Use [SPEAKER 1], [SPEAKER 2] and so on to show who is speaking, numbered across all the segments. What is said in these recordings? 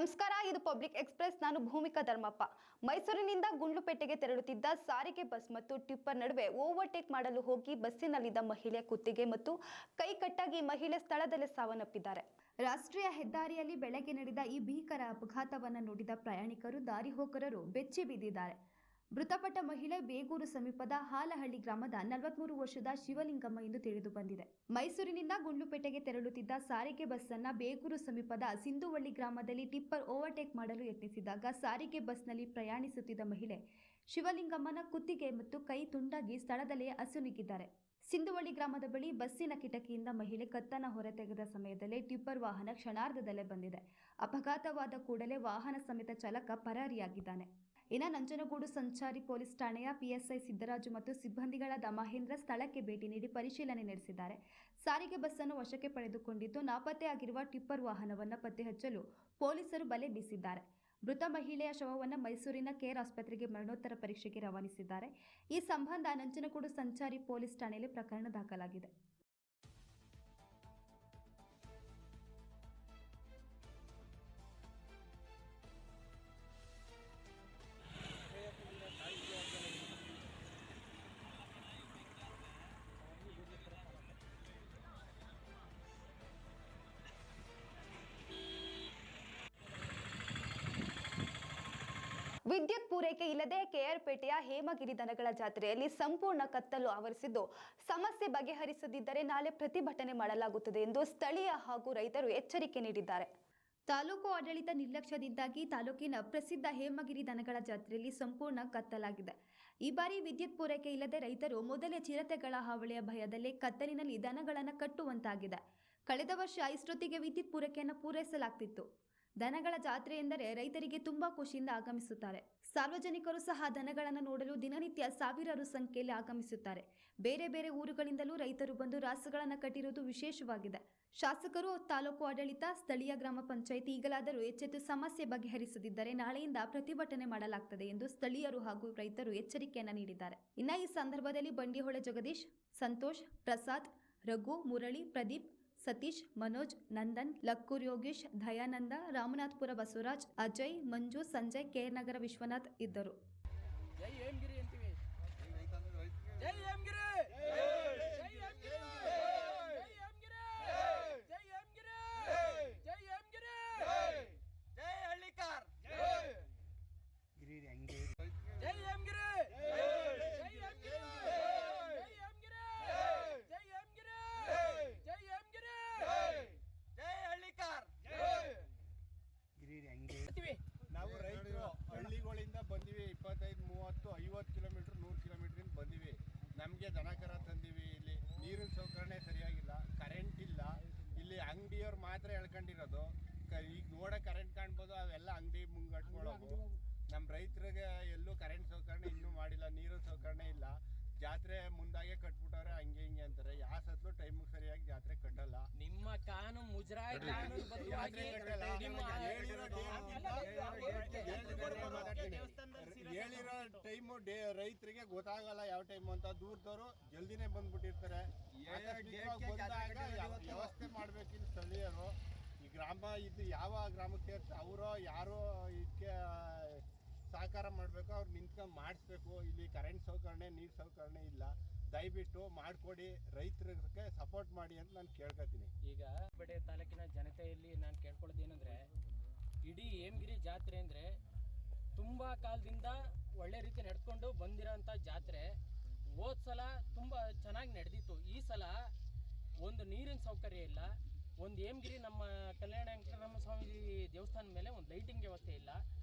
[SPEAKER 1] ನಮಸ್ಕಾರ, ಇದು public express. ನಾನು ಭೂಮಿಕಾ ಧರ್ಮಪ್ಪ. ಮೈಸೂರಿನಿಂದ ಗುಂಡ್ಲುಪೇಟೆಗೆ ತೆರಳುತ್ತಿದ್ದ ಸಾರಿಗೆ ಬಸ್ ಮತ್ತು ಟಿಪ್ಪರ್ ನಡುವೆ ಓವರ್ಟೇಕ್ ಮಾಡಲು ಹೋಗಿ ಬಸ್ಸಿನಲ್ಲಿದ್ದ ಮಹಿಳೆಯ ಕುತ್ತಿಗೆ ಮತ್ತು ಕೈ ಕಟ್ಟಾಗಿ ಮಹಿಳೆ ಸ್ಥಳದಲ್ಲೇ ಸಾವನ್ನಪ್ಪಿದ್ದಾರೆ. ರಾಷ್ಟ್ರೀಯ ಹೆದ್ದಾರಿಯಲ್ಲಿ ಬೆಳಗ್ಗೆ ನಡೆದ ಈ ಭೀಕರ ಅಪಘಾತವನ್ನು ನೋಡಿದ ಪ್ರಯಾಣಿಕರು, ದಾರಿಹೋಕರರು ಬೆಚ್ಚಿ ಬಿದ್ದಿದ್ದಾರೆ. ಮೃತಪಟ್ಟ ಮಹಿಳೆ ಬೇಗೂರು ಸಮೀಪದ ಹಾಲಹಳ್ಳಿ ಗ್ರಾಮದ 43 ವರ್ಷದ ಶಿವಲಿಂಗಮ್ಮ ಎಂದು ತಿಳಿದು ಬಂದಿದೆ. ಮೈಸೂರಿನಿಂದ ಗುಂಡ್ಲುಪೇಟೆಗೆ ತೆರಳುತ್ತಿದ್ದ ಸಾರಿಗೆ ಬಸ್ ಅನ್ನ ಬೇಗೂರು ಸಮೀಪದ ಸಿಂಧುವಳ್ಳಿ ಗ್ರಾಮದಲ್ಲಿ ಟಿಪ್ಪರ್ ಓವರ್ಟೇಕ್ ಮಾಡಲು ಯತ್ನಿಸಿದಾಗ ಸಾರಿಗೆ ಬಸ್ನಲ್ಲಿ ಪ್ರಯಾಣಿಸುತ್ತಿದ್ದ ಮಹಿಳೆ ಶಿವಲಿಂಗಮ್ಮನ ಕುತ್ತಿಗೆ ಮತ್ತು ಕೈ ತುಂಡಾಗಿ ಸ್ಥಳದಲ್ಲೇ ಅಸುನೀಗಿದ್ದಾರೆ. ಸಿಂಧುವಳ್ಳಿ ಗ್ರಾಮದ ಬಳಿ ಬಸ್ಸಿನ ಕಿಟಕಿಯಿಂದ ಮಹಿಳೆ ಕತ್ತನ್ನ ಹೊರತೆಗೆದ ಸಮಯದಲ್ಲೇ ಟಿಪ್ಪರ್ ವಾಹನ ಕ್ಷಣಾರ್ಧದಲ್ಲೇ ಬಂದಿದೆ. ಅಪಘಾತವಾದ ಕೂಡಲೇ ವಾಹನ ಸಮೇತ ಚಾಲಕ ಪರಾರಿಯಾಗಿದ್ದಾನೆ. ಇನ್ನು ನಂಜನಗೂಡು ಸಂಚಾರಿ ಪೊಲೀಸ್ ಠಾಣೆಯ ಪಿಎಸ್ಐ ಸಿದ್ದರಾಜು ಮತ್ತು ಸಿಬ್ಬಂದಿಗಳಾದ ಮಹೇಂದ್ರ ಸ್ಥಳಕ್ಕೆ ಭೇಟಿ ನೀಡಿ ಪರಿಶೀಲನೆ ನಡೆಸಿದ್ದಾರೆ. ಸಾರಿಗೆ ಬಸ್ ಅನ್ನು ವಶಕ್ಕೆ ಪಡೆದುಕೊಂಡಿದ್ದು, ನಾಪತ್ತೆಯಾಗಿರುವ ಟಿಪ್ಪರ್ ವಾಹನವನ್ನು ಪತ್ತೆ ಹಚ್ಚಲು ಪೊಲೀಸರು ಬಲೆ ಬೀಸಿದ್ದಾರೆ. ಮೃತ ಮಹಿಳೆಯ ಶವವನ್ನು ಮೈಸೂರಿನ ಕೇರ್ ಆಸ್ಪತ್ರೆಗೆ ಮರಣೋತ್ತರ ಪರೀಕ್ಷೆಗೆ ರವಾನಿಸಿದ್ದಾರೆ. ಈ ಸಂಬಂಧ ನಂಜನಗೂಡು ಸಂಚಾರಿ ಪೊಲೀಸ್ ಠಾಣೆಯಲ್ಲಿ ಪ್ರಕರಣ ದಾಖಲಾಗಿದೆ. ವಿದ್ಯುತ್ ಪೂರೈಕೆ ಇಲ್ಲದೆ ಕೆಆರ್ಪೇಟೆಯ ಹೇಮಗಿರಿ ದನಗಳ ಜಾತ್ರೆಯಲ್ಲಿ ಸಂಪೂರ್ಣ ಕತ್ತಲು ಆವರಿಸಿದ್ದು, ಸಮಸ್ಯೆ ಬಗೆಹರಿಸದಿದ್ದರೆ ನಾಳೆ ಪ್ರತಿಭಟನೆ ಮಾಡಲಾಗುತ್ತದೆ ಎಂದು ಸ್ಥಳೀಯ ಹಾಗೂ ರೈತರು ಎಚ್ಚರಿಕೆ ನೀಡಿದ್ದಾರೆ. ತಾಲೂಕು ಆಡಳಿತ ನಿರ್ಲಕ್ಷ್ಯದಿಂದಾಗಿ ತಾಲೂಕಿನ ಪ್ರಸಿದ್ಧ ಹೇಮಗಿರಿ ದನಗಳ ಜಾತ್ರೆಯಲ್ಲಿ ಸಂಪೂರ್ಣ ಕತ್ತಲಾಗಿದೆ. ಈ ಬಾರಿ ವಿದ್ಯುತ್ ಪೂರೈಕೆ ಇಲ್ಲದೆ ರೈತರು ಮೊದಲೇ ಚಿರತೆಗಳ ಹಾವಳಿಯ ಭಯದಲ್ಲೇ ಕತ್ತಲಿನಲ್ಲಿ ದನಗಳನ್ನು ಕಟ್ಟುವಂತಾಗಿದೆ. ಕಳೆದ ವರ್ಷ ಇಷ್ಟೊತ್ತಿಗೆ ವಿದ್ಯುತ್ ಪೂರೈಕೆಯನ್ನು ಪೂರೈಸಲಾಗ್ತಿತ್ತು. ದನಗಳ ಜಾತ್ರೆ ಎಂದರೆ ರೈತರಿಗೆ ತುಂಬಾ ಖುಷಿಯಿಂದ ಆಗಮಿಸುತ್ತಾರೆ. ಸಾರ್ವಜನಿಕರು ಸಹ ದನಗಳನ್ನು ನೋಡಲು ದಿನನಿತ್ಯ ಸಾವಿರಾರು ಸಂಖ್ಯೆಯಲ್ಲಿ ಆಗಮಿಸುತ್ತಾರೆ. ಬೇರೆ ಬೇರೆ ಊರುಗಳಿಂದಲೂ ರೈತರು ಬಂದು ರಾಸುಗಳನ್ನು ಕಟ್ಟಿರುವುದು ವಿಶೇಷವಾಗಿದೆ. ಶಾಸಕರು, ತಾಲೂಕು ಆಡಳಿತ, ಸ್ಥಳೀಯ ಗ್ರಾಮ ಪಂಚಾಯಿತಿ ಈಗಲಾದರೂ ಎಚ್ಚೆತ್ತು ಸಮಸ್ಯೆ ಬಗೆಹರಿಸದಿದ್ದರೆ ನಾಳೆಯಿಂದ ಪ್ರತಿಭಟನೆ ಮಾಡಲಾಗುತ್ತದೆ ಎಂದು ಸ್ಥಳೀಯರು ಹಾಗೂ ರೈತರು ಎಚ್ಚರಿಕೆಯನ್ನು ನೀಡಿದ್ದಾರೆ. ಇನ್ನು ಈ ಸಂದರ್ಭದಲ್ಲಿ ಬಂಡಿಹೊಳೆ ಜಗದೀಶ್, ಸಂತೋಷ್, ಪ್ರಸಾದ್, ರಘು, ಮುರಳಿ, ಪ್ರದೀಪ್, ಸತೀಶ್, ಮನೋಜ್, ನಂದನ್, ಲಕ್ಕೂರ್ ಯೋಗೇಶ್, ದಯಾನಂದ, ರಾಮನಾಥ್ಪುರ ಬಸವರಾಜ್, ಅಜಯ್, ಮಂಜು, ಸಂಜಯ್, ಕೇರ್ನಗರ ವಿಶ್ವನಾಥ್ ಇದ್ದರು.
[SPEAKER 2] ಜೈ ಹೇಮಗಿರಿ ಅಂತೀವಿ. ಜೈ ಹೇಮಗಿರಿ, ಜೈ ಹೇಮಗಿರಿ, ಜೈ ಹೇಮಗಿರಿ, ಜೈ ಹೇಮಗಿರಿ, ಜೈ ಹೇಮಗಿರಿ, ಜೈ ಹಳ್ಳಿಕಾರ್, ಗಿರಿ ಹಂಗೆ, ಜೈ ಹೇಮಗಿರಿ, ಜೈ ಹೇಮಗಿರಿ, ಜೈ ಹೇಮಗಿರಿ, ಜೈ ಹೇಮಗಿರಿ, ಜೈ ಹೇಮಗಿರಿ, ಜೈ ಹಳ್ಳಿಕಾರ್, ಗಿರಿ ಹಂಗೆ.
[SPEAKER 3] ನಾವು ರೈತರು ಹಳ್ಳಿಗಳಿಂದ ಬಂದಿವಿ. 25, 30, 50 ಕಿಲೋಮೀಟ್ರ್, 100 ಕಿಲೋಮೀಟ್ರಿಂದ ಬಂದಿವಿ. ನಮಗೆ ದನಕರ ತಂದಿವಿ. ಇಲ್ಲಿ ನೀರಿನ ಸೌಕರ್ಯ ಸರಿಯಾಗಿಲ್ಲ, ಕರೆಂಟ್ ಇಲ್ಲ. ಇಲ್ಲಿ ಅಂಗಡಿಯವ್ರು ಮಾತ್ರ ಎಳ್ಕೊಂಡಿರೋದು. ಈಗ ನೋಡ ಕರೆಂಟ್ ಕಾಣ್ಬೋದು, ಅವೆಲ್ಲ ಅಂಗಡಿ ಮುಂಗಟ್ಕೊಳ್ಳೋದು. ನಮ್ಮ ರೈತರಿಗೆ ಎಲ್ಲೂ ಕರೆಂಟ್ ಸೌಕರ್ಯ ಇನ್ನೂ ಮಾಡಿಲ್ಲ, ನೀರಿನ ಸೌಕರ್ಯ ಇಲ್ಲ. ಜಾತ್ರೆ ಮುಂದಾಗೆ ಕಟ್ಬಿಟ್ಟವ್ರೆ, ಹಂಗೆ ಹಿಂಗೆ ಅಂತಾರೆ. ಯಾವ ಸತ್ಲು ಟೈಮಿಗೆ ಸರಿಯಾಗಿ ಜಾತ್ರೆ ಕಟ್ಟಲ್ಲ.
[SPEAKER 2] ನಿಮ್ಮ ಕಾನೂನು ಮುಜರಾಯಿ ಕಾನೂನು
[SPEAKER 3] ಹೇಳಿರೋ ಟೈಮು ರೈತರಿಗೆ ಗೊತ್ತಾಗಲ್ಲ ಯಾವ ಟೈಮ್ ಅಂತ. ದೂರದವರು ಜಲ್ದಿನೇ ಬಂದ್ಬಿಟ್ಟಿರ್ತಾರೆ. ವ್ಯವಸ್ಥೆ ಮಾಡ್ಬೇಕಿಲ್ಲ ಸ್ಥಳೀಯರು. ಈ ಗ್ರಾಮ ಇದು ಯಾವ ಗ್ರಾಮಕ್ಕೆ ಅವರು ಯಾರೋ ಇದಕ್ಕೆ ಸಹಕಾರ ಮಾಡಬೇಕು, ಅವ್ರು ನಿಂತ್ಕೊಂಡು ಮಾಡಿಸ್ಬೇಕು. ಇಲ್ಲಿ ಕರೆಂಟ್ ಸೌಕರ್ಯ, ನೀರು ಸೌಕರ್ಯ ಇಲ್ಲ. ದಯವಿಟ್ಟು ಮಾಡಿಕೊಡಿ, ರೈತರಿಗೆ ಸಪೋರ್ಟ್ ಮಾಡಿ ಅಂತ ನಾನು ಕೇಳ್ಕೊತೀನಿ.
[SPEAKER 2] ಈಗ ಬೇಟೆ ತಾಲೂಕಿನ ಜನತೆಯಲ್ಲಿ ನಾನು ಕೇಳ್ಕೊಳ್ಳೋದು ಏನಂದರೆ, ಇಡೀ ಹೇಮಗಿರಿ ಜಾತ್ರೆ ಅಂದರೆ ತುಂಬ ಕಾಲದಿಂದ ಒಳ್ಳೆ ರೀತಿ ನಡ್ಕೊಂಡು ಬಂದಿರೋಂಥ ಜಾತ್ರೆ. ಹೋದ ಸಲ ತುಂಬ ಚೆನ್ನಾಗಿ ನಡೆದಿತ್ತು. ಈ ಸಲ ಒಂದು ನೀರಿನ ಸೌಕರ್ಯ ಇಲ್ಲ. ಒಂದು ಹೇಮಗಿರಿ ನಮ್ಮ ಕಲ್ಯಾಣ ವೆಂಕಟರಮಣ ಸ್ವಾಮಿ ದೇವಸ್ಥಾನದ ಮೇಲೆ ಒಂದು ಲೈಟಿಂಗ್ ವ್ಯವಸ್ಥೆ ಇಲ್ಲ.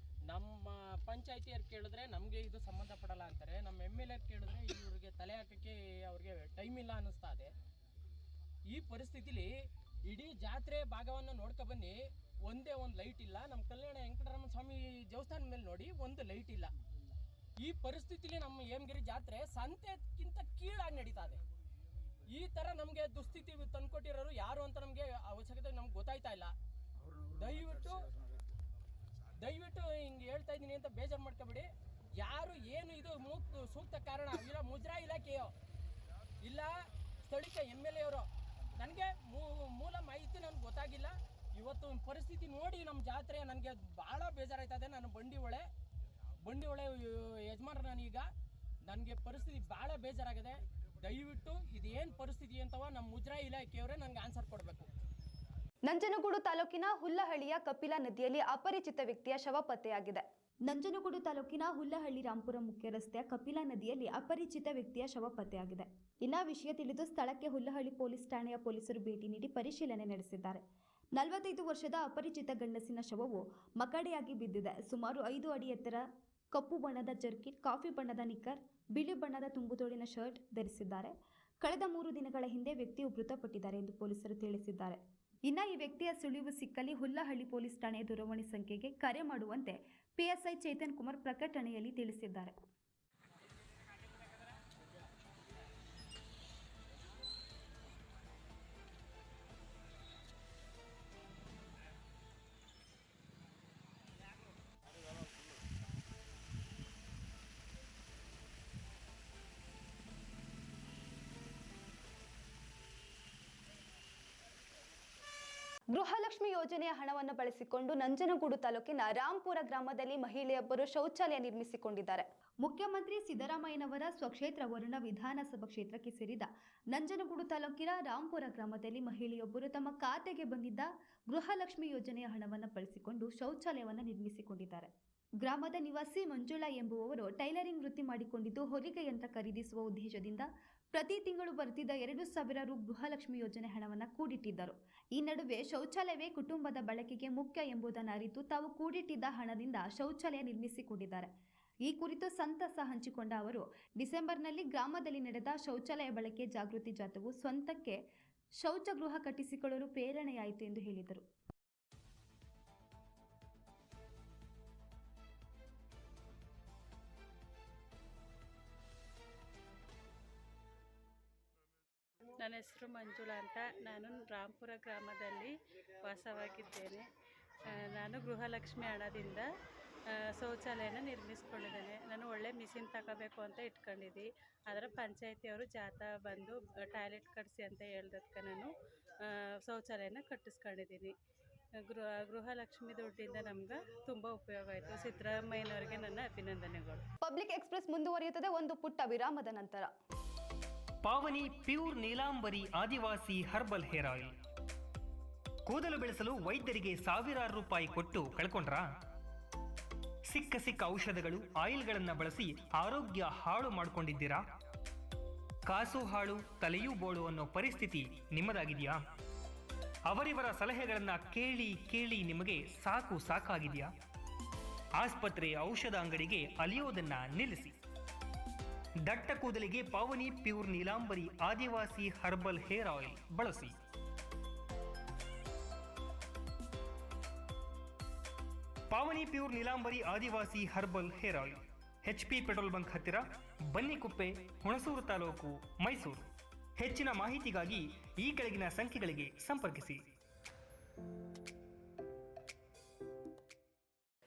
[SPEAKER 2] ನಮ್ಮ ಪಂಚಾಯತಿಯವ್ರು ಕೇಳಿದ್ರೆ ನಮಗೆ ಇದು ಸಂಬಂಧಪಡಲ್ಲ ಅಂತಾರೆ. ನಮ್ಮ MLA ಕೇಳಿದ್ರೆ ಇವ್ರಿಗೆ ತಲೆ ಹಾಕೋಕ್ಕೆ ಅವ್ರಿಗೆ ಟೈಮ್ ಇಲ್ಲ ಅನ್ನಿಸ್ತಾ ಇದೆ. ಈ ಪರಿಸ್ಥಿತಿಲಿ ಇಡೀ ಜಾತ್ರೆ ಭಾಗವನ್ನು ನೋಡ್ಕೊಬನ್ನಿ, ಒಂದೇ ಒಂದು ಲೈಟ್ ಇಲ್ಲ. ನಮ್ಮ ಕಲ್ಯಾಣ ವೆಂಕಟರಮಣ ಸ್ವಾಮಿ ದೇವಸ್ಥಾನದ ಮೇಲೆ ನೋಡಿ, ಒಂದು ಲೈಟ್ ಇಲ್ಲ. ಈ ಪರಿಸ್ಥಿತಿಲಿ ನಮ್ಮ ಹೇಮಗಿರಿ ಜಾತ್ರೆ ಸಂತೆಗಿಂತ ಕೀಳಾಗಿ ನಡೀತಾ ಇದೆ. ಈ ಥರ ನಮಗೆ ದುಸ್ಥಿತಿ ತಂದುಕೊಟ್ಟಿರೋರು ಯಾರು ಅಂತ ನಮಗೆ ಅವಶ್ಯಕತೆ ನಮ್ಗೆ ಗೊತ್ತಾಯ್ತಾ ಇಲ್ಲ. ದಯವಿಟ್ಟು ಹಿಂಗೆ ಹೇಳ್ತಾ ಇದ್ದೀನಿ ಅಂತ ಬೇಜಾರು ಮಾಡ್ಕೊಬೇಡಿ. ಯಾರು ಏನು ಇದು ಸೂಕ್ತ ಕಾರಣ ಇಲ್ಲ, ಮುಜರಾಯಿ ಇಲಾಖೆಯೋ ಇಲ್ಲ ಸ್ಥಳೀಯ MLA ಅವರು, ನನಗೆ ಮೂಲ ಮಾಹಿತಿ ನನಗೆ ಗೊತ್ತಾಗಿಲ್ಲ. ಇವತ್ತು ಪರಿಸ್ಥಿತಿ ನೋಡಿ ನಮ್ಮ ಜಾತ್ರೆ ನನಗೆ ಭಾಳ ಬೇಜಾರಾಯ್ತದೆ. ನಾನು ಬಂಡಿ ಒಳೆ ಯಜಮಾನ್ರು ನಾನೀಗ ನನಗೆ ಪರಿಸ್ಥಿತಿ ಭಾಳ ಬೇಜಾರಾಗಿದೆ. ದಯವಿಟ್ಟು ಇದೇನು ಪರಿಸ್ಥಿತಿ ಅಂತವ ನಮ್ಮ ಮುಜರಾಯಿ ಇಲಾಖೆಯವರೇ ನನಗೆ ಆನ್ಸರ್ ಕೊಡಬೇಕು.
[SPEAKER 1] ನಂಜನಗೂಡು ತಾಲೂಕಿನ ಹುಲ್ಲಹಳ್ಳಿಯ ಕಪಿಲಾ ನದಿಯಲ್ಲಿ ಅಪರಿಚಿತ ವ್ಯಕ್ತಿಯ ಶವ ಪತ್ತೆಯಾಗಿದೆ. ನಂಜನಗೂಡು ತಾಲೂಕಿನ ಹುಲ್ಲಹಳ್ಳಿ ರಾಂಪುರ ಮುಖ್ಯ ರಸ್ತೆಯ ಕಪಿಲಾ ನದಿಯಲ್ಲಿ ಅಪರಿಚಿತ ವ್ಯಕ್ತಿಯ ಶವ ಪತ್ತೆಯಾಗಿದೆ. ವಿಷಯ ತಿಳಿದು ಸ್ಥಳಕ್ಕೆ ಹುಲ್ಲಹಳ್ಳಿ ಪೊಲೀಸ್ ಠಾಣೆಯ ಪೊಲೀಸರು ಭೇಟಿ ನೀಡಿ ಪರಿಶೀಲನೆ ನಡೆಸಿದ್ದಾರೆ. 45 ವರ್ಷದ ಅಪರಿಚಿತ ಗಂಡಸಿನ ಶವವು ಮಕಡೆಯಾಗಿ ಬಿದ್ದಿದೆ. ಸುಮಾರು 5 ಅಡಿ ಎತ್ತರ, ಕಪ್ಪು ಬಣ್ಣದ ಜರ್ಕಿನ್, ಕಾಫಿ ಬಣ್ಣದ ನಿಕ್ಕರ್, ಬಿಳಿ ಬಣ್ಣದ ತುಂಬುತೋಳಿನ ಶರ್ಟ್ ಧರಿಸಿದ್ದಾರೆ. ಕಳೆದ 3 ದಿನಗಳ ಹಿಂದೆ ವ್ಯಕ್ತಿಯು ಮೃತಪಟ್ಟಿದ್ದಾರೆ ಎಂದು ಪೊಲೀಸರು ತಿಳಿಸಿದ್ದಾರೆ. ಈ ವ್ಯಕ್ತಿಯ ಸುಳಿವು ಸಿಕ್ಕಲ್ಲಿ ಹುಲ್ಲಹಳ್ಳಿ ಪೊಲೀಸ್ ಠಾಣೆಯ ದೂರವಾಣಿ ಸಂಖ್ಯೆಗೆ ಕರೆ ಮಾಡುವಂತೆ ಪಿಎಸ್ಐ ಚೇತನ್ ಕುಮಾರ್ ಪ್ರಕಟಣೆಯಲ್ಲಿ ತಿಳಿಸಿದ್ದಾರೆ. ಗೃಹಲಕ್ಷ್ಮಿ ಯೋಜನೆಯ ಹಣವನ್ನು ಬಳಸಿಕೊಂಡು ನಂಜನಗೂಡು ತಾಲೂಕಿನ ರಾಂಪುರ ಗ್ರಾಮದಲ್ಲಿ ಮಹಿಳೆಯೊಬ್ಬರು ಶೌಚಾಲಯ ನಿರ್ಮಿಸಿಕೊಂಡಿದ್ದಾರೆ. ಮುಖ್ಯಮಂತ್ರಿ ಸಿದ್ದರಾಮಯ್ಯನವರ ಸ್ವಕ್ಷೇತ್ರ ವರುಣ ವಿಧಾನಸಭಾ ಕ್ಷೇತ್ರಕ್ಕೆ ಸೇರಿದ ನಂಜನಗೂಡು ತಾಲೂಕಿನ ರಾಂಪುರ ಗ್ರಾಮದಲ್ಲಿ ಮಹಿಳೆಯೊಬ್ಬರು ತಮ್ಮ ಖಾತೆಗೆ ಬಂದಿದ್ದ ಗೃಹಲಕ್ಷ್ಮಿ ಯೋಜನೆಯ ಹಣವನ್ನು ಬಳಸಿಕೊಂಡು ಶೌಚಾಲಯವನ್ನು ನಿರ್ಮಿಸಿಕೊಂಡಿದ್ದಾರೆ. ಗ್ರಾಮದ ನಿವಾಸಿ ಮಂಜುಳಾ ಎಂಬುವವರು ಟೈಲರಿಂಗ್ ವೃತ್ತಿ ಮಾಡಿಕೊಂಡಿದ್ದು ಹೊಲಿಗೆ ಯಂತ್ರ ಖರೀದಿಸುವ ಉದ್ದೇಶದಿಂದ ಪ್ರತಿ ತಿಂಗಳು ಬರ್ತಿದ್ದ 2,000 ರು ಗೃಹಲಕ್ಷ್ಮಿ ಯೋಜನೆ ಹಣವನ್ನು ಕೂಡಿಟ್ಟಿದ್ದರು. ಈ ನಡುವೆ ಶೌಚಾಲಯವೇ ಕುಟುಂಬದ ಬಳಕೆಗೆ ಮುಖ್ಯ ಎಂಬುದನ್ನು ಅರಿತು ತಾವು ಕೂಡಿಟ್ಟಿದ್ದ ಹಣದಿಂದ ಶೌಚಾಲಯ ನಿರ್ಮಿಸಿಕೊಂಡಿದ್ದಾರೆ. ಈ ಕುರಿತು ಸಂತಸ ಹಂಚಿಕೊಂಡ ಅವರು ಡಿಸೆಂಬರ್ನಲ್ಲಿ ಗ್ರಾಮದಲ್ಲಿ ನಡೆದ ಶೌಚಾಲಯ ಬಳಕೆ ಜಾಗೃತಿ ಜಾಥಾವು ಸ್ವಂತಕ್ಕೆ ಶೌಚಗೃಹ ಕಟ್ಟಿಸಿಕೊಳ್ಳಲು ಪ್ರೇರಣೆಯಾಯಿತು ಎಂದು ಹೇಳಿದರು.
[SPEAKER 4] ನನ್ನ ಹೆಸರು ಮಂಜುಳಾ ಅಂತ. ನಾನು ರಾಂಪುರ ಗ್ರಾಮದಲ್ಲಿ ವಾಸವಾಗಿದ್ದೇನೆ. ನಾನು ಗೃಹಲಕ್ಷ್ಮಿ ಹಣದಿಂದ ಶೌಚಾಲಯನ ನಿರ್ಮಿಸ್ಕೊಂಡಿದ್ದೇನೆ. ನಾನು ಒಳ್ಳೆ ಮಿಷಿನ್ ತಗೋಬೇಕು ಅಂತ ಇಟ್ಕೊಂಡಿದ್ದೆ. ಆದರೆ ಪಂಚಾಯತಿಯವರು ಜಾಥಾ ಬಂದು ಟಾಯ್ಲೆಟ್ ಕಟ್ಟಿಸಿ ಅಂತ ಹೇಳಿದಕ್ಕೆ ನಾನು ಶೌಚಾಲಯನ ಕಟ್ಟಿಸ್ಕೊಂಡಿದ್ದೀನಿ. ಗೃಹಲಕ್ಷ್ಮಿ ದುಡ್ಡಿಂದ ನಮ್ಗೆ ತುಂಬ ಉಪಯೋಗ ಆಯಿತು. ಸಿದ್ದರಾಮಯ್ಯನವರಿಗೆ ನನ್ನ ಅಭಿನಂದನೆಗಳು.
[SPEAKER 1] ಪಬ್ಲಿಕ್ ಎಕ್ಸ್‌ಪ್ರೆಸ್ ಮುಂದುವರಿಯುತ್ತದೆ ಒಂದು ಪುಟ್ಟ ವಿರಾಮದ ನಂತರ.
[SPEAKER 5] ಪಾವನಿ pure Neelambari Adivasi herbal hair oil. ಕೂದಲು ಬೆಳೆಸಲು ವೈದ್ಯರಿಗೆ ಸಾವಿರಾರು ರೂಪಾಯಿ ಕೊಟ್ಟು ಕಳ್ಕೊಂಡ್ರಾ? ಸಿಕ್ಕ ಔಷಧಗಳು, ಆಯಿಲ್ಗಳನ್ನು ಬಳಸಿ ಆರೋಗ್ಯ ಹಾಳು ಮಾಡಿಕೊಂಡಿದ್ದೀರಾ? ಕಾಸು ಹಾಳು, ತಲೆಯೂ ಬೋಳು ಅನ್ನೋ ಪರಿಸ್ಥಿತಿ ನಿಮ್ಮದಾಗಿದೆಯಾ? ಅವರಿವರ ಸಲಹೆಗಳನ್ನು ಕೇಳಿ ನಿಮಗೆ ಸಾಕಾಗಿದೆಯಾ? ಆಸ್ಪತ್ರೆ, ಔಷಧ ಅಂಗಡಿಗೆ ಅಲಿಯೋದನ್ನ ನಿಲ್ಲಿಸಿ. ದಟ್ಟ ಕೂದಲಿಗೆ Pavani pure Neelambari Adivasi herbal hair oil ಬಳಸಿ. Pavani pure Neelambari Adivasi herbal hair oil, HP petrol bunk ಹತ್ತಿರ, ಬನ್ನಿಕುಪ್ಪೆ, ಹುಣಸೂರು ತಾಲೂಕು, ಮೈಸೂರು. ಹೆಚ್ಚಿನ ಮಾಹಿತಿಗಾಗಿ ಈ ಕೆಳಗಿನ ಸಂಖ್ಯೆಗಳಿಗೆ ಸಂಪರ್ಕಿಸಿ.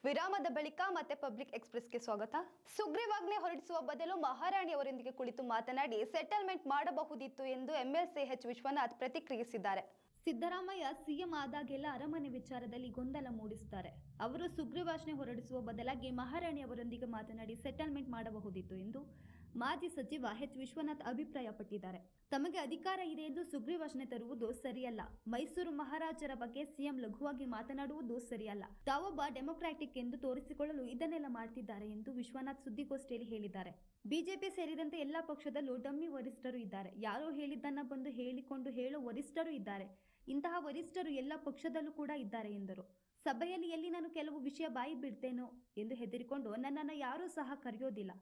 [SPEAKER 1] ವಿರಾಮದ ಬಳಿಕ ಮತ್ತೆ ಪಬ್ಲಿಕ್ ಎಕ್ಸ್‌ಪ್ರೆಸ್‌ಗೆ ಸ್ವಾಗತ. ಸುಗ್ರೀವಾಜ್ಞೆ ಹೊರಡಿಸುವ ಬದಲು ಮಹಾರಾಣಿಯವರೊಂದಿಗೆ ಕುಳಿತು ಮಾತನಾಡಿ ಸೆಟಲ್ಮೆಂಟ್ ಮಾಡಬಹುದಿತ್ತು ಎಂದು MLC H ವಿಶ್ವನಾಥ್ ಪ್ರತಿಕ್ರಿಯಿಸಿದ್ದಾರೆ. ಸಿದ್ದರಾಮಯ್ಯ ಸಿಎಂ ಆದಾಗೆಲ್ಲ ಅರಮನೆ ವಿಚಾರದಲ್ಲಿ ಗೊಂದಲ ಮೂಡಿಸುತ್ತಾರೆ. ಅವರು ಸುಗ್ರೀವಾಜ್ಞೆ ಹೊರಡಿಸುವ ಬದಲಾಗಿ ಮಹಾರಾಣಿಯವರೊಂದಿಗೆ ಮಾತನಾಡಿ ಸೆಟಲ್ಮೆಂಟ್ ಮಾಡಬಹುದಿತ್ತು ಎಂದು ಮಾಜಿ ಸಚಿವ H ವಿಶ್ವನಾಥ್ ಅಭಿಪ್ರಾಯಪಟ್ಟಿದ್ದಾರೆ. ತಮಗೆ ಅಧಿಕಾರ ಇದೆ ಎಂದು ಸುಗ್ರೀವಾಜ್ಞೆ ತರುವುದು ಸರಿಯಲ್ಲ. ಮೈಸೂರು ಮಹಾರಾಜರ ಬಗ್ಗೆ ಸಿಎಂ ಲಘುವಾಗಿ ಮಾತನಾಡುವುದು ಸರಿಯಲ್ಲ. ತಾವೊಬ್ಬ ಡೆಮೊಕ್ರಾಟಿಕ್ ಎಂದು ತೋರಿಸಿಕೊಳ್ಳಲು ಇದನ್ನೆಲ್ಲ ಮಾಡ್ತಿದ್ದಾರೆ ಎಂದು ವಿಶ್ವನಾಥ್ ಸುದ್ದಿಗೋಷ್ಠಿಯಲ್ಲಿ ಹೇಳಿದ್ದಾರೆ. ಬಿಜೆಪಿ ಸೇರಿದಂತೆ ಎಲ್ಲ ಪಕ್ಷದಲ್ಲೂ ಡಮ್ಮಿ ವರಿಷ್ಠರು ಇದ್ದಾರೆ. ಯಾರೋ ಹೇಳಿದ್ದನ್ನ ಬಂದು ಹೇಳಿಕೊಂಡು ಹೇಳೋ ವರಿಷ್ಠರು ಇದ್ದಾರೆ. ಇಂತಹ ವರಿಷ್ಠರು ಎಲ್ಲ ಪಕ್ಷದಲ್ಲೂ ಕೂಡ ಇದ್ದಾರೆ ಎಂದರು. ಸಭೆಯಲ್ಲಿ ಎಲ್ಲಿ ನಾನು ಕೆಲವು ವಿಷಯ ಬಾಯಿ ಬಿಡ್ತೇನೋ ಎಂದು ಹೆದರಿಕೊಂಡು ನನ್ನನ್ನು ಯಾರೂ ಸಹ ಕರೆಯೋದಿಲ್ಲ.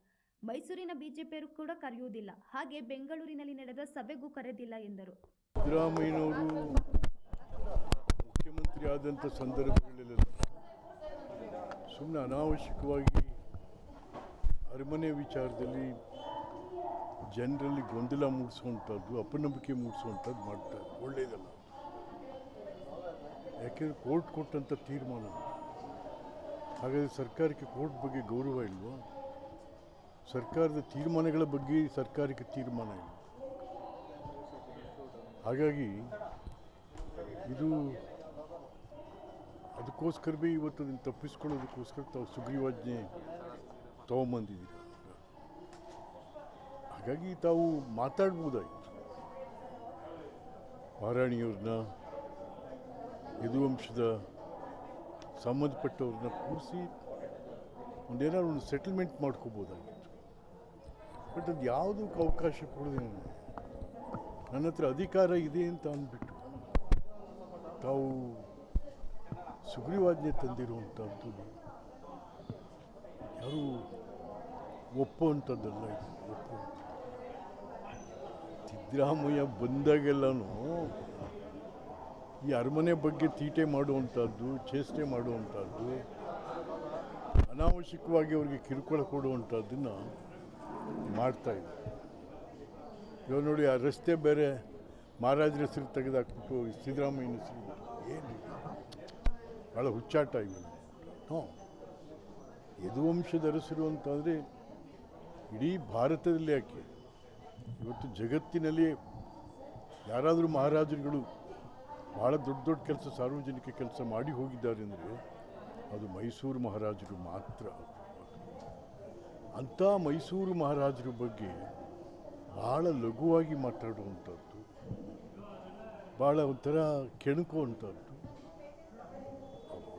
[SPEAKER 1] ಮೈಸೂರಿನ ಬಿಜೆಪಿಯರು ಕೂಡ ಕರೆಯುವುದಿಲ್ಲ. ಹಾಗೆ ಬೆಂಗಳೂರಿನಲ್ಲಿ ನಡೆದ ಸಭೆಗೂ ಕರೆದಿಲ್ಲ ಎಂದರು.
[SPEAKER 6] ಸಿದ್ದರಾಮಯ್ಯನವರು ಮುಖ್ಯಮಂತ್ರಿ ಆದಂಥ ಸಂದರ್ಭಗಳಲ್ಲೆಲ್ಲ ಸುಮ್ಮನೆ ಅನಾವಶ್ಯಕವಾಗಿ ಅರಮನೆ ವಿಚಾರದಲ್ಲಿ ಜನರಲ್ಲಿ ಗೊಂದಲ ಮೂಡಿಸುವಂಥದ್ದು, ಅಪನಂಬಿಕೆ ಮೂಡಿಸುವಂಥದ್ದು ಮಾಡ್ತಾರೆ. ಒಳ್ಳೆಯದಲ್ಲ. ಯಾಕೆಂದರೆ ಕೋರ್ಟ್ ಕೊಟ್ಟಂಥ ತೀರ್ಮಾನ. ಹಾಗಾದರೆ ಸರ್ಕಾರಕ್ಕೆ ಕೋರ್ಟ್ ಬಗ್ಗೆ ಗೌರವ ಇಲ್ವಾ? ಸರ್ಕಾರದ ತೀರ್ಮಾನಗಳ ಬಗ್ಗೆ ಸರ್ಕಾರಕ್ಕೆ ತೀರ್ಮಾನ ಇಲ್ಲ. ಹಾಗಾಗಿ ಇದು ಅದಕ್ಕೋಸ್ಕರವೇ ಇವತ್ತು ಅದನ್ನು ತಪ್ಪಿಸ್ಕೊಳ್ಳೋದಕ್ಕೋಸ್ಕರ ತಾವು ಸುಗ್ರೀವಾಜ್ಞೆ ತೊಗೊಂಬಂದಿದ್ದೀರಿ. ಹಾಗಾಗಿ ತಾವು ಮಾತಾಡ್ಬೋದಾಗಿತ್ತು. ಮಹಾರಾಣಿಯವ್ರನ್ನ, ಯದುವಂಶದ ಸಂಬಂಧಪಟ್ಟವ್ರನ್ನ ಕೂರಿಸಿ ಒಂದೇನಾದ್ರು ಒಂದು ಸೆಟಲ್ಮೆಂಟ್ ಮಾಡ್ಕೋಬೋದಾಗಿತ್ತು. ಬಟ್ ಅದು ಯಾವುದಕ್ಕೂ ಅವಕಾಶ ಕೊಡದೆ ನನ್ನ ಹತ್ರ ಅಧಿಕಾರ ಇದೆ ಅಂತ ಅಂದ್ಬಿಟ್ಟು ತಾವು ಸುಗ್ರೀವಾಜ್ಞೆ ತಂದಿರುವಂಥದ್ದು ಯಾರೂ ಒಪ್ಪುವಂಥದ್ದಲ್ಲ. ಇದು ಸಿದ್ದರಾಮಯ್ಯ ಬಂದಾಗೆಲ್ಲನೂ ಈ ಅರಮನೆ ಬಗ್ಗೆ ತೀಟೆ ಮಾಡುವಂಥದ್ದು, ಚೇಷ್ಟೆ ಮಾಡುವಂಥದ್ದು, ಅನಾವಶ್ಯಕವಾಗಿ ಅವ್ರಿಗೆ ಕಿರುಕುಳ ಕೊಡುವಂಥದ್ದನ್ನು ಮಾಡ್ತಾಯಿದ್ರು. ಇವಾಗ ನೋಡಿ, ಆ ರಸ್ತೆ ಬೇರೆ ಮಹಾರಾಜರ ಹೆಸರು ತೆಗೆದಾಕ್ಬಿಟ್ಟು ಸಿದ್ದರಾಮಯ್ಯನ ಹೆಸರು ಏನು ಭಾಳ ಹುಚ್ಚಾಟ ಇವೆ. ಯದುವಂಶದ ಅರಸರು ಅಂತಂದರೆ ಇಡೀ ಭಾರತದಲ್ಲಿ ಯಾಕೆ ಇವತ್ತು ಜಗತ್ತಿನಲ್ಲಿ ಯಾರಾದರೂ ಮಹಾರಾಜರುಗಳು ಭಾಳ ದೊಡ್ಡ ದೊಡ್ಡ ಕೆಲಸ, ಸಾರ್ವಜನಿಕ ಕೆಲಸ ಮಾಡಿ ಹೋಗಿದ್ದಾರೆ ಅಂದರೆ ಅದು ಮೈಸೂರು ಮಹಾರಾಜರು ಮಾತ್ರ. ಅಂಥ ಮೈಸೂರು ಮಹಾರಾಜರ ಬಗ್ಗೆ ಭಾಳ ಲಘುವಾಗಿ ಮಾತಾಡುವಂಥದ್ದು, ಭಾಳ ಒಂಥರ ಕೆಣಕುವಂಥದ್ದು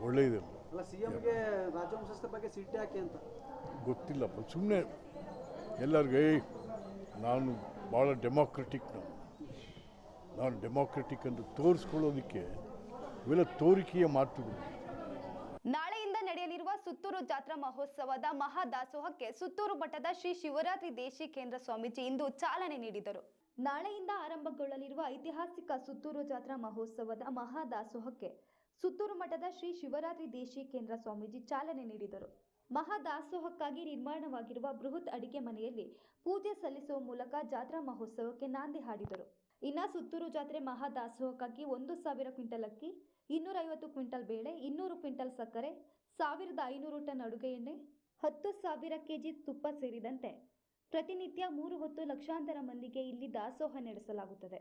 [SPEAKER 6] ಒಳ್ಳೆಯದಲ್ಲ.
[SPEAKER 7] ಅಲ್ಲ, ಸಿಎಂಗೆ ರಾಜವಂಶಸ್ಥರ ಬಗ್ಗೆ ಸಿಟ್ಟು ಯಾಕೆ ಅಂತ
[SPEAKER 6] ಗೊತ್ತಿಲ್ಲಪ್ಪ. ಸುಮ್ಮನೆ ಎಲ್ಲರಿಗೂ ನಾನು ಭಾಳ ಡೆಮಾಕ್ರೆಟಿಕ್, ನಾನು ಡೆಮಾಕ್ರೆಟಿಕ್ ಅಂತ ತೋರಿಸ್ಕೊಳ್ಳೋದಕ್ಕೆ ಇವೆಲ್ಲ ತೋರಿಕೆಯ ಮಾತುಗಳು.
[SPEAKER 1] ನಾಳೆಯಿಂದ ನಡೆಯಲಿರುವ ಸುತ್ತೂರು ಜಾತ್ರಾ ಮಹೋತ್ಸವದ ಮಹಾದಾಸೋಹಕ್ಕೆ ಸುತ್ತೂರು ಮಠದ ಶ್ರೀ ಶಿವರಾತ್ರಿ ದೇಶಿಕೇಂದ್ರ ಸ್ವಾಮೀಜಿ ಇಂದು ಚಾಲನೆ ನೀಡಿದರು. ನಾಳೆಯಿಂದ ಆರಂಭಗೊಳ್ಳಲಿರುವ ಐತಿಹಾಸಿಕ ಸುತ್ತೂರು ಜಾತ್ರಾ ಮಹೋತ್ಸವದ ಮಹಾದಾಸೋಹಕ್ಕೆ ಸುತ್ತೂರು ಮಠದ ಶ್ರೀ ಶಿವರಾತ್ರಿ ದೇಶಿಕೇಂದ್ರ ಸ್ವಾಮೀಜಿ ಚಾಲನೆ ನೀಡಿದರು. ಮಹಾದಾಸೋಹಕ್ಕಾಗಿ ನಿರ್ಮಾಣವಾಗಿರುವ ಬೃಹತ್ ಅಡಿಗೆ ಮನೆಯಲ್ಲಿ ಪೂಜೆ ಸಲ್ಲಿಸುವ ಮೂಲಕ ಜಾತ್ರಾ ಮಹೋತ್ಸವಕ್ಕೆ ನಾಂದಿ ಹಾಡಿದರು. ಇನ್ನು ಸುತ್ತೂರು ಜಾತ್ರೆ ಮಹಾದಾಸೋಹಕ್ಕಾಗಿ 1,000 ಕ್ವಿಂಟಲ್ ಅಕ್ಕಿ, 250 ಕ್ವಿಂಟಲ್ ಬೇಳೆ, 200 ಕ್ವಿಂಟಲ್ ಸಕ್ಕರೆ, 1,500 ಟನ್ ಅಡುಗೆ ಎಣ್ಣೆ, 10,000 ಕೆಜಿ ತುಪ್ಪ ಸೇರಿದಂತೆ ಪ್ರತಿನಿತ್ಯ 3 ಹೊತ್ತು ಲಕ್ಷಾಂತರ ಮಂದಿಗೆ ಇಲ್ಲಿ ದಾಸೋಹ ನಡೆಸಲಾಗುತ್ತದೆ.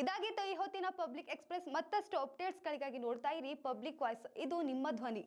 [SPEAKER 1] ಇದಾಗಿತ್ತು ಈ ಹೊತ್ತಿನ ಪಬ್ಲಿಕ್ ಎಕ್ಸ್ಪ್ರೆಸ್. ಮತ್ತಷ್ಟು ಅಪ್ಡೇಟ್ಸ್ಗಳಿಗಾಗಿ ನೋಡ್ತಾ ಇರಿ ಪಬ್ಲಿಕ್ ವಾಯ್ಸ್, ಇದು ನಿಮ್ಮ ಧ್ವನಿ.